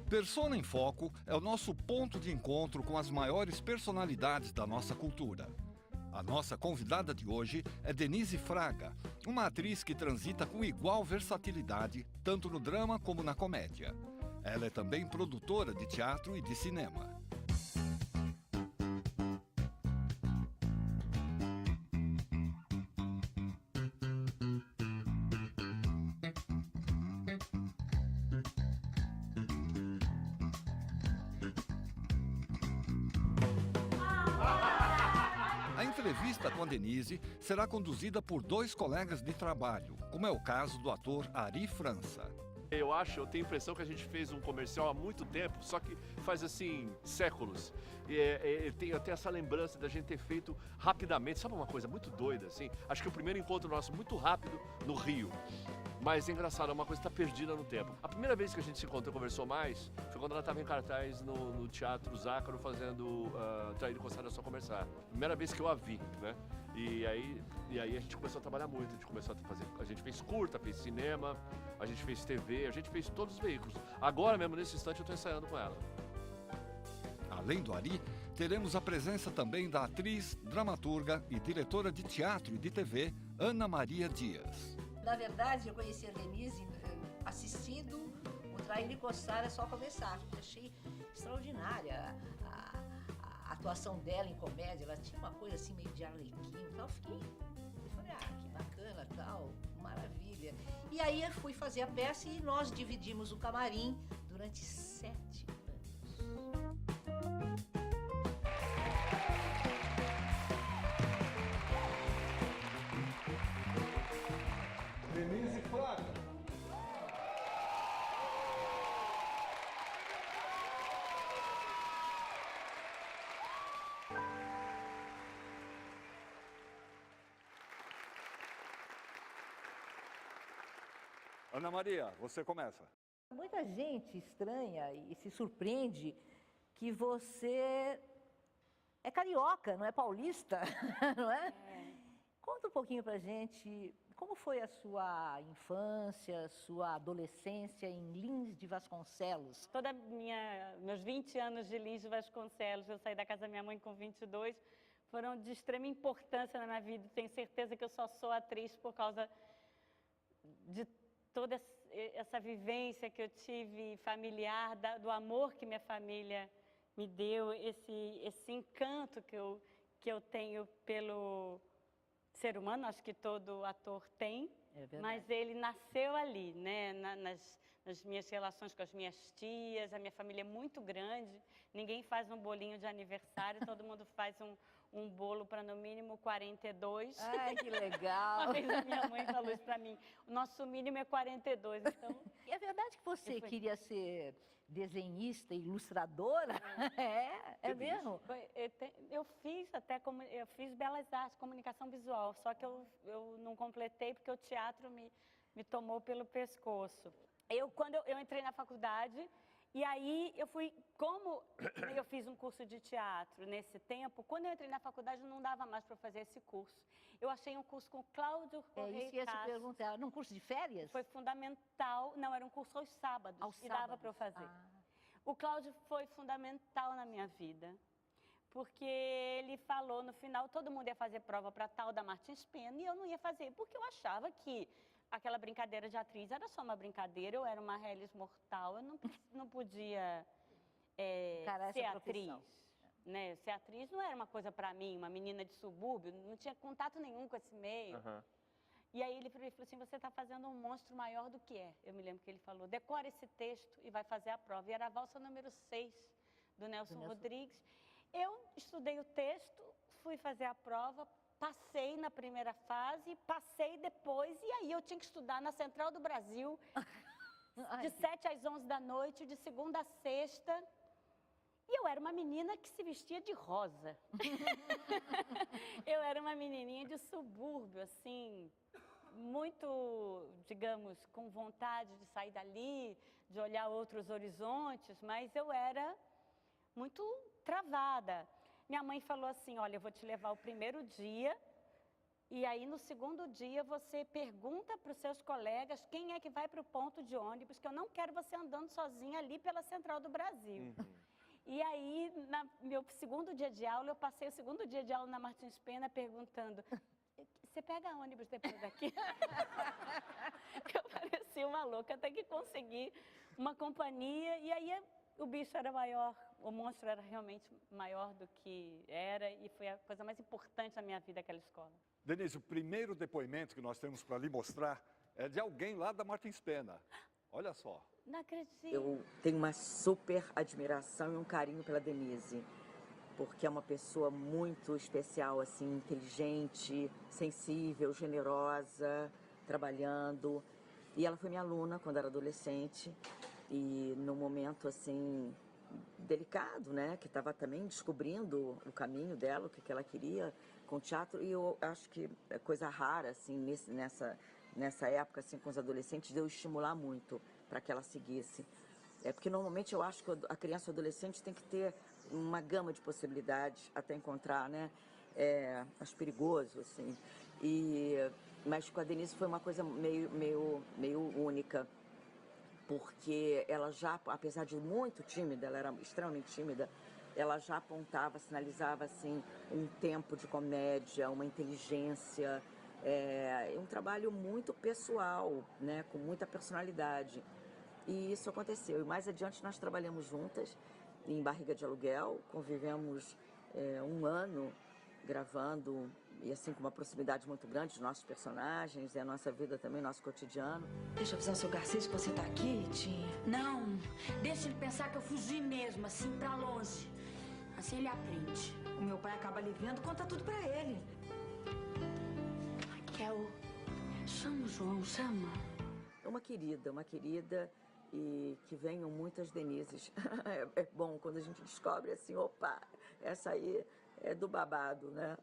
Persona em Foco é o nosso ponto de encontro com as maiores personalidades da nossa cultura. A nossa convidada de hoje é Denise Fraga, uma atriz que transita com igual versatilidade, tanto no drama como na comédia. Ela é também produtora de teatro e de cinema. A entrevista com a Denise será conduzida por dois colegas de trabalho, como é o caso do ator Ari França. Eu tenho a impressão que a gente fez um comercial há muito tempo, só que faz assim, séculos. Eu tenho até essa lembrança da gente ter feito rapidamente, sabe uma coisa muito doida assim? Acho que o primeiro encontro nosso muito rápido no Rio. Mas é engraçado, é uma coisa que está perdida no tempo. A primeira vez que a gente se encontrou e conversou mais foi quando ela estava em cartaz no Teatro Zácaro fazendo Traíra e Coçada Só Começar. Primeira vez que eu a vi, né? E aí a gente começou a trabalhar muito, a gente fez curta, fez cinema, a gente fez TV, a gente fez todos os veículos. Agora mesmo, nesse instante, eu estou ensaiando com ela. Além do Ari, teremos a presença também da atriz, dramaturga e diretora de teatro e de TV, Ana Maria Dias. Na verdade, eu conheci a Denise assistindo o Traíra e Coçada Só Começar. Eu achei extraordinária a atuação dela em comédia. Ela tinha uma coisa assim meio de arlequim. Então eu falei, que bacana, tal, maravilha. E aí eu fui fazer a peça e nós dividimos o camarim durante 7 anos. Denise Fraga. Ana Maria, você começa. Muita gente estranha e se surpreende que você é carioca, não é paulista, não é? Conta um pouquinho pra gente como foi a sua infância, sua adolescência em Lins de Vasconcelos. Meus 20 anos de Lins de Vasconcelos, eu saí da casa da minha mãe com 22, foram de extrema importância na minha vida. Tenho certeza que eu só sou atriz por causa de toda essa vivência que eu tive familiar, do amor que minha família me deu, esse encanto que eu tenho pelo ser humano, acho que todo ator tem, mas ele nasceu ali, né? Nas minhas relações com as minhas tias, a minha família é muito grande, ninguém faz um bolinho de aniversário, todo mundo faz um bolo para no mínimo 42. Ai, que legal! Uma vez a minha mãe falou isso para mim, o nosso mínimo é 42, então... É verdade que você queria ser desenhista, ilustradora? É mesmo? Eu fiz Belas Artes, Comunicação Visual, só que eu não completei porque o teatro me tomou pelo pescoço. Quando eu entrei na faculdade, e aí como eu fiz um curso de teatro nesse tempo, quando eu entrei na faculdade não dava mais para fazer esse curso. Eu achei um curso com o Cláudio Correia isso que eu ia te perguntar, num curso de férias? Foi fundamental, não, era um curso aos sábados, dava para eu fazer. O Cláudio foi fundamental na minha vida, porque ele falou no final, todo mundo ia fazer prova para tal da Martins Pena, e eu não ia fazer, porque eu achava que aquela brincadeira de atriz era só uma brincadeira, eu era uma reles mortal, eu não podia ser atriz. Né? Ser atriz não era uma coisa para mim, uma menina de subúrbio, não tinha contato nenhum com esse meio. E aí ele falou assim, você está fazendo um monstro maior do que é. Eu me lembro que ele falou, decora esse texto e vai fazer a prova. E era a valsa número 6 do Nelson Rodrigues. Eu estudei o texto, fui fazer a prova, passei na primeira fase, passei depois, e aí eu tinha que estudar na Central do Brasil, de 7 às 11 da noite, de segunda a sexta. E eu era uma menina que se vestia de rosa. Eu era uma menininha de subúrbio, assim, muito, digamos, com vontade de sair dali, de olhar outros horizontes, mas eu era muito travada. Minha mãe falou assim, olha, eu vou te levar o primeiro dia, e aí no segundo dia você pergunta para os seus colegas quem é que vai para o ponto de ônibus, que eu não quero você andando sozinha ali pela Central do Brasil. E aí, meu segundo dia de aula, eu passei o segundo dia de aula na Martins Pena perguntando, você pega ônibus depois daqui? Eu parecia uma louca, até que consegui uma companhia, e aí o bicho era maior, o monstro era realmente maior do que era, e foi a coisa mais importante da minha vida, aquela escola. Denise, o primeiro depoimento que nós temos para lhe mostrar é de alguém lá da Martins Pena. Olha só. Não acredito. Eu tenho uma super admiração e um carinho pela Denise, porque é uma pessoa muito especial, assim, inteligente, sensível, generosa, trabalhando. E ela foi minha aluna quando era adolescente, e num momento, assim, delicado, né, que estava também descobrindo o caminho dela, o que ela queria com o teatro, e eu acho que é coisa rara, assim, nessa época, assim, com os adolescentes, de eu estimular muito para que ela seguisse. Porque normalmente eu acho que a criança e o adolescente tem que ter uma gama de possibilidades até encontrar, né? Acho perigoso, assim. Mas com a Denise foi uma coisa meio única, porque ela já, apesar de muito tímida, ela era extremamente tímida, ela já apontava, sinalizava, assim, um tempo de comédia, uma inteligência, um trabalho muito pessoal, né? Com muita personalidade. E isso aconteceu. E mais adiante nós trabalhamos juntas em Barriga de Aluguel, convivemos 1 ano gravando, e assim com uma proximidade muito grande dos nossos personagens, e a nossa vida também, nosso cotidiano. Deixa eu avisar o seu Garcês que você tá aqui, Tim. Não, deixa ele pensar que eu fugi mesmo, assim, pra longe. Assim ele aprende. O meu pai acaba lhe vendo, conta tudo pra ele. Raquel, chama o João, chama. É uma querida, e que venham muitas Denises. É bom quando a gente descobre assim, opa, essa aí é do babado, né?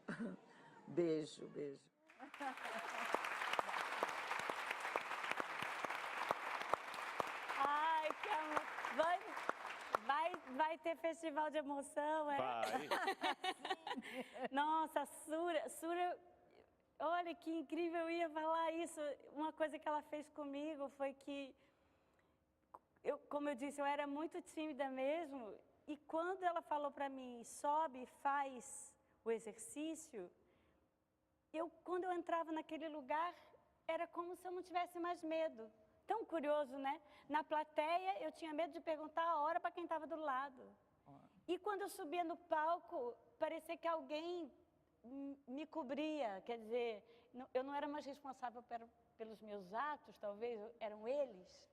Beijo, beijo. Ai, que amor. Vai ter festival de emoção, é? Vai. Nossa, Sura, olha que incrível, eu ia falar isso. Uma coisa que ela fez comigo foi que, como eu disse, eu era muito tímida mesmo. E quando ela falou para mim, sobe, faz o exercício, quando eu entrava naquele lugar, era como se eu não tivesse mais medo. Tão curioso, né? Na plateia, eu tinha medo de perguntar a hora para quem estava do lado. E quando eu subia no palco, parecia que alguém me cobria. Quer dizer, eu não era mais responsável pelos meus atos, talvez, eram eles.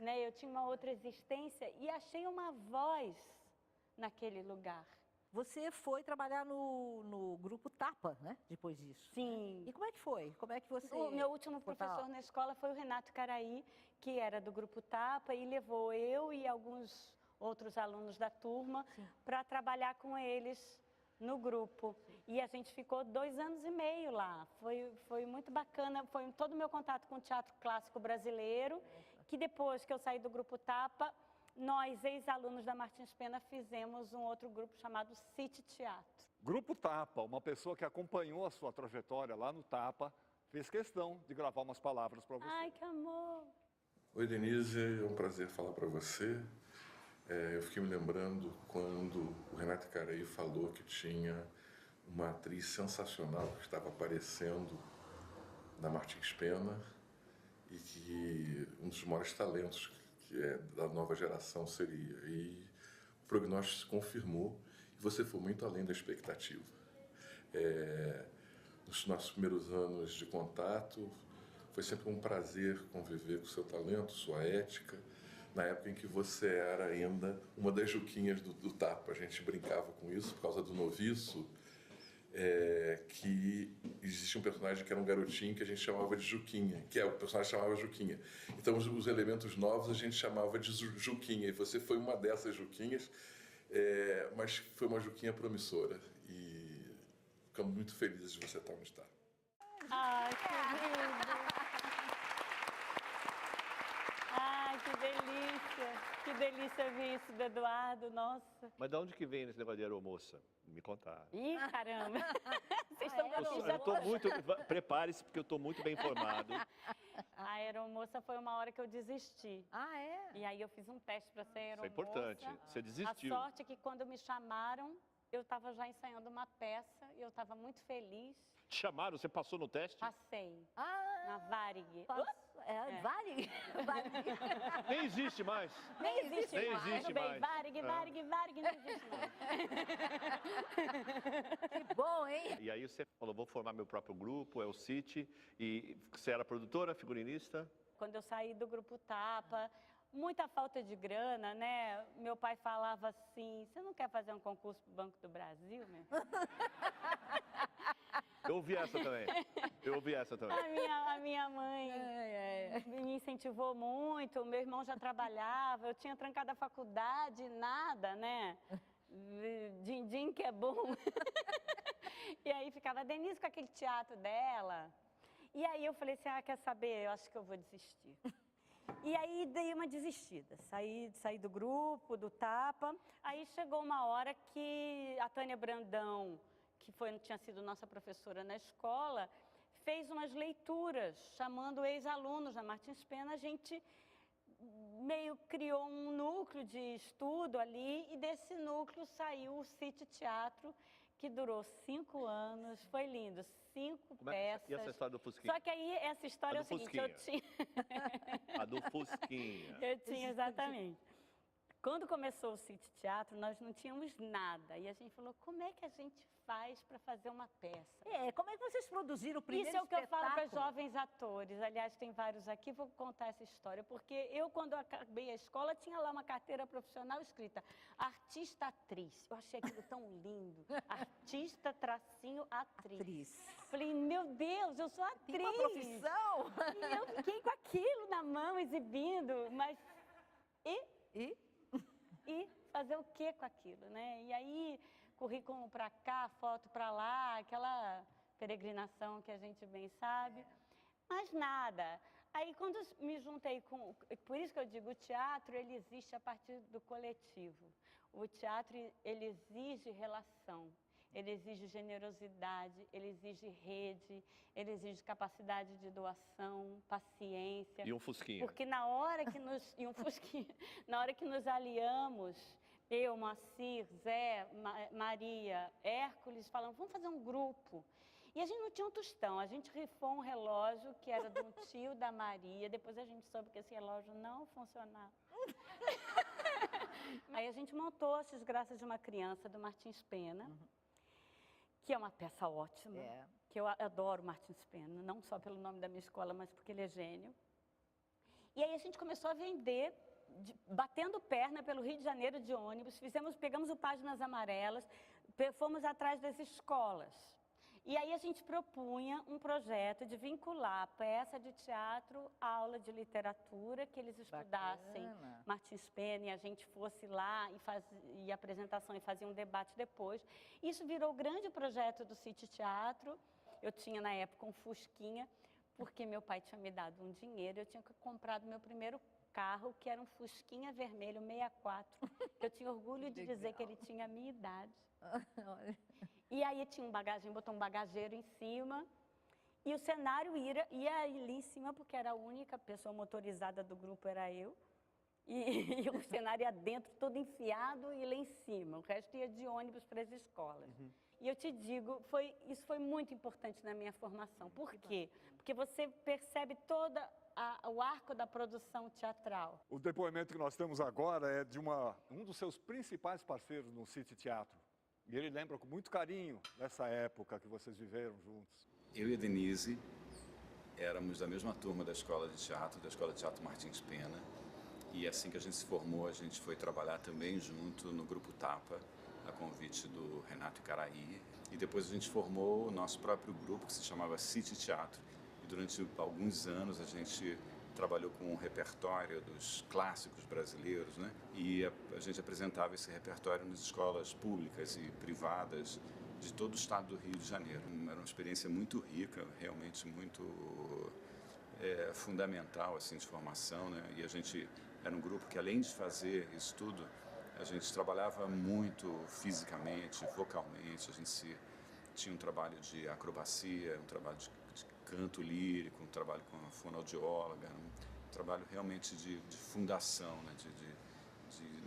Né? Eu tinha uma outra existência e achei uma voz naquele lugar. Você foi trabalhar no grupo Tapa, né? Depois disso. Sim. E como é que foi? Como é que você... O meu último professor na escola foi o Renato Caraí, que era do grupo Tapa, e levou eu e alguns outros alunos da turma para trabalhar com eles no grupo. E a gente ficou 2 anos e meio lá. Foi muito bacana, foi todo o meu contato com o teatro clássico brasileiro, que depois que eu saí do grupo Tapa, nós, ex-alunos da Martins Pena, fizemos um outro grupo chamado City Teatro. Grupo Tapa, uma pessoa que acompanhou a sua trajetória lá no Tapa, fez questão de gravar umas palavras para você. Ai, que amor! Oi, Denise, é um prazer falar para você. Eu fiquei me lembrando quando o Renato Caraí falou que tinha uma atriz sensacional que estava aparecendo na Martins Pena e que um dos maiores talentos da nova geração seria. E o prognóstico se confirmou e você foi muito além da expectativa. Nos nossos primeiros anos de contato, foi sempre um prazer conviver com o seu talento, sua ética. Na época em que você era ainda uma das Juquinhas do Tapa. A gente brincava com isso por causa do Noviço, que existia um personagem que era um garotinho que a gente chamava de Juquinha, o personagem chamava Juquinha. Então os elementos novos a gente chamava de Juquinha, e você foi uma dessas Juquinhas, mas foi uma Juquinha promissora, e ficamos muito felizes de você estar onde está. Ai, que lindo! Ai, Ai, que delícia. Que delícia ouvir isso do Eduardo, nossa. Mas de onde que vem esse negócio de aeromoça? Me contaram. Ih, caramba. Vocês estão Eu tô muito... Prepare-se, porque eu tô muito bem informado. A aeromoça foi uma hora que eu desisti. Ah, é? E aí eu fiz um teste para ser aeromoça. Isso é importante. Você desistiu. A sorte é que quando me chamaram, eu estava já ensaiando uma peça e eu estava muito feliz. Te chamaram? Você passou no teste? Passei. Ah, Na Varig. Varig. Nem existe mais. Nem existe Nem mais. existe Tudo bem, mais. Varig, não existe mais. Que bom, hein? E aí você falou, vou formar meu próprio grupo, é o City. E você era produtora, figurinista? Quando eu saí do Grupo Tapa, muita falta de grana, né? Meu pai falava assim, você não quer fazer um concurso pro Banco do Brasil, meu? Eu ouvi essa também. A minha mãe me incentivou muito, meu irmão já trabalhava, eu tinha trancado a faculdade, nada, né? Din-din que é bom. E aí ficava a Denise com aquele teatro dela. E aí eu falei assim, quer saber, eu acho que eu vou desistir. E aí dei uma desistida, saí do grupo, do Tapa. Aí chegou uma hora que a Tânia Brandão, que tinha sido nossa professora na escola, fez umas leituras, chamando ex-alunos da Martins Pena. A gente meio criou um núcleo de estudo ali, e desse núcleo saiu o City Teatro, que durou 5 anos, foi lindo, 5 peças. E essa história do Fusquinha? Só que aí, essa história é o seguinte, eu tinha... A do Fusquinha. Eu tinha, exatamente. Quando começou o City Teatro, nós não tínhamos nada. E a gente falou, como é que a gente faz para fazer uma peça? Como é que vocês produziram o primeiro Isso é o que eu falo para espetáculo? jovens atores. Aliás, tem vários aqui, vou contar essa história. Porque eu, quando acabei a escola, tinha lá uma carteira profissional escrita artista-atriz. Eu achei aquilo tão lindo. Artista-atriz. Falei, meu Deus, eu sou atriz. Uma profissão. E eu fiquei com aquilo na mão, exibindo. Mas... E fazer o que com aquilo, né? E aí, currículo para cá, foto para lá, aquela peregrinação que a gente bem sabe. Mas nada. Aí, quando me juntei com... Por isso que eu digo, o teatro, ele existe a partir do coletivo. O teatro, ele exige relação. Ele exige generosidade, ele exige rede, ele exige capacidade de doação, paciência. E um Fusquinha. Porque na hora que nos... E um Fusquinha. Na hora que nos aliamos, eu, Moacir, Zé, Maria, Hércules, falamos, vamos fazer um grupo. E a gente não tinha um tostão, a gente rifou um relógio que era de um tio da Maria, depois a gente soube que esse relógio não funcionava. Aí a gente montou As Desgraças de uma Criança, do Martins Pena, que é uma peça ótima, que eu adoro Martins Pena, não só pelo nome da minha escola, mas porque ele é gênio. E aí a gente começou a vender, batendo perna pelo Rio de Janeiro de ônibus, pegamos o Páginas Amarelas, fomos atrás das escolas. E aí a gente propunha um projeto de vincular a peça de teatro à aula de literatura, que eles estudassem Martins Pena e a gente fosse lá e apresentação e fazia um debate depois. Isso virou o grande projeto do City Teatro. Eu tinha na época um Fusquinha, porque meu pai tinha me dado um dinheiro, eu tinha comprado meu primeiro carro, que era um Fusquinha vermelho 64. Eu tinha orgulho de dizer que ele tinha a minha idade. E aí tinha botou um bagageiro em cima, e o cenário ia ali em cima, porque era a única pessoa motorizada do grupo, era eu. E o cenário ia dentro, todo enfiado, e lá em cima. O resto ia de ônibus para as escolas. E eu te digo, isso foi muito importante na minha formação. Por quê? Porque você percebe o arco da produção teatral. O depoimento que nós temos agora é de um dos seus principais parceiros no City Teatro. E ele lembra com muito carinho dessa época que vocês viveram juntos. Eu e a Denise éramos da mesma turma da Escola de Teatro Martins Pena. E assim que a gente se formou, a gente foi trabalhar também junto no Grupo Tapa, a convite do Renato Icaraí. E depois a gente formou o nosso próprio grupo, que se chamava City Teatro. E durante alguns anos a gente trabalhou com um repertório dos clássicos brasileiros, né? E a gente apresentava esse repertório nas escolas públicas e privadas de todo o estado do Rio de Janeiro. Era uma experiência muito rica, realmente muito fundamental assim, de formação, né? E a gente era um grupo que, além de fazer isso tudo, a gente trabalhava muito fisicamente, vocalmente, a gente tinha um trabalho de acrobacia, um trabalho de canto lírico, um trabalho com a fonoaudióloga, um trabalho realmente de fundação, né? de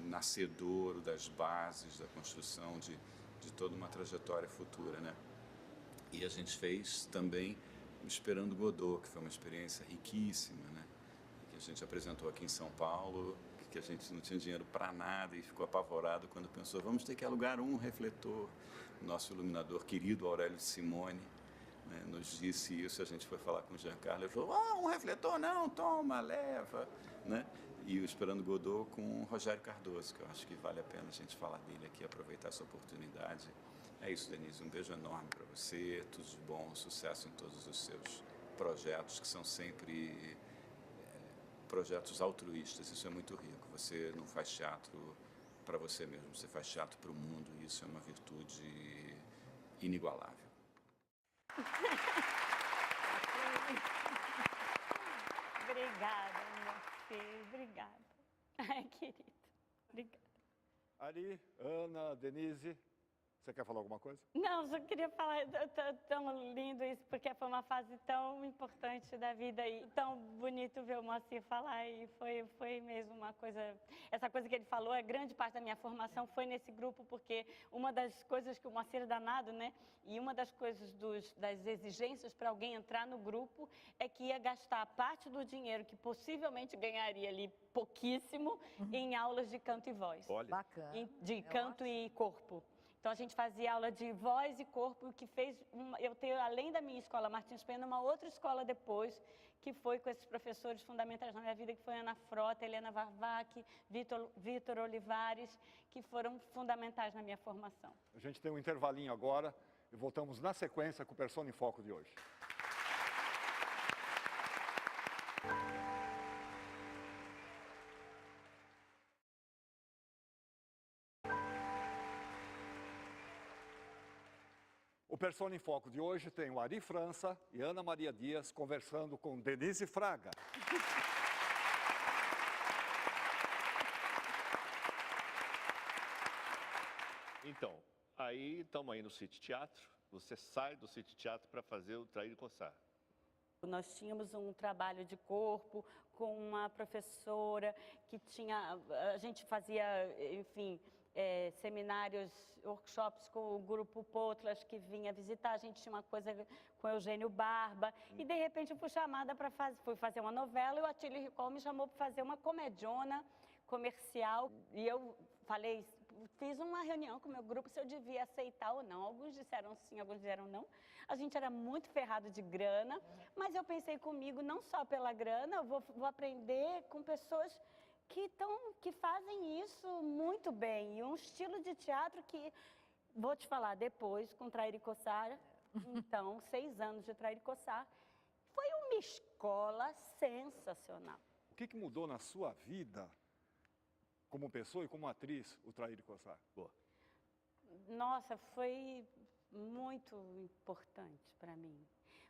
nascedouro das bases da construção de toda uma trajetória futura, né? E a gente fez também Esperando Godot, que foi uma experiência riquíssima, né? Que a gente apresentou aqui em São Paulo, que a gente não tinha dinheiro para nada e ficou apavorado quando pensou, vamos ter que alugar um refletor. Nosso iluminador querido Aurélio Simone, né, nos disse isso, a gente foi falar com o Giancarlo, ele falou, um refletor não, toma, leva, né? E o Esperando Godot com o Rogério Cardoso, que eu acho que vale a pena a gente falar dele aqui, aproveitar essa oportunidade. É isso, Denise, um beijo enorme para você, tudo de bom, sucesso em todos os seus projetos, que são sempre projetos altruístas, isso é muito rico. Você não faz teatro para você mesmo, você faz teatro para o mundo, e isso é uma virtude inigualável. Obrigada, meu filho, obrigada. Ai, querido, obrigada. Ari, Ana, Denise, você quer falar alguma coisa? Não, só queria falar, tão lindo isso, porque foi uma fase tão importante da vida e tão bonito ver o Moacir falar, e foi mesmo uma coisa, essa coisa que ele falou, grande parte da minha formação foi nesse grupo, porque uma das coisas que o Moacir é danado, né, e uma das coisas das exigências para alguém entrar no grupo é que ia gastar parte do dinheiro que possivelmente ganharia ali pouquíssimo em aulas de canto e voz. Olha. Bacana. De canto e corpo. Então, a gente fazia aula de voz e corpo, o que fez eu ter, além da minha escola Martins Pena, uma outra escola depois, que foi com esses professores fundamentais na minha vida, que foi Ana Frota, Helena Varvac, Vitor Olivares, que foram fundamentais na minha formação. A gente tem um intervalinho agora e voltamos na sequência com o Persona em Foco de hoje. O Persona em Foco de hoje tem o Ari França e Ana Maria Dias conversando com Denise Fraga. Então, aí estamos aí no City Teatro, você sai do City Teatro para fazer o Trair e Coçar. Nós tínhamos um trabalho de corpo com uma professora que tinha, a gente fazia, enfim, seminários, workshops com o grupo Potlas que vinha visitar, a gente tinha uma coisa com o Eugênio Barba, e de repente eu fui chamada para fui fazer uma novela, e o Atílio Ricol me chamou para fazer uma comediona comercial, e eu falei, fiz uma reunião com o meu grupo se eu devia aceitar ou não. Alguns disseram sim, alguns disseram não. A gente era muito ferrado de grana, mas eu pensei comigo, não só pela grana, eu vou aprender com pessoas que fazem isso muito bem. E um estilo de teatro que, vou te falar, depois, com Trair e Coçar, então, 6 anos de Trair e Coçar, foi uma escola sensacional. O que mudou na sua vida, como pessoa e como atriz, o Trair e Coçar? Boa. Nossa, foi muito importante para mim.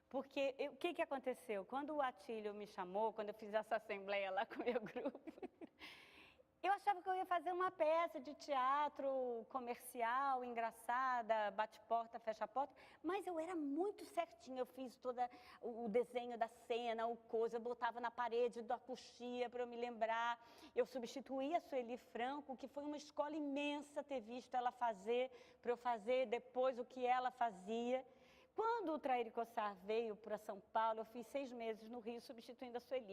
Porque o que aconteceu? Quando o Atílio me chamou, quando eu fiz essa assembleia lá com o meu grupo, eu achava que eu ia fazer uma peça de teatro comercial, engraçada, bate-porta, fecha-porta, mas eu era muito certinha, eu fiz todo o desenho da cena, o coisa, eu botava na parede da coxia para eu me lembrar, eu substituí a Sueli Franco, que foi uma escola imensa ter visto ela fazer, para eu fazer depois o que ela fazia. Quando o Trair e Coçar veio para São Paulo, eu fiz 6 meses no Rio substituindo a Sueli.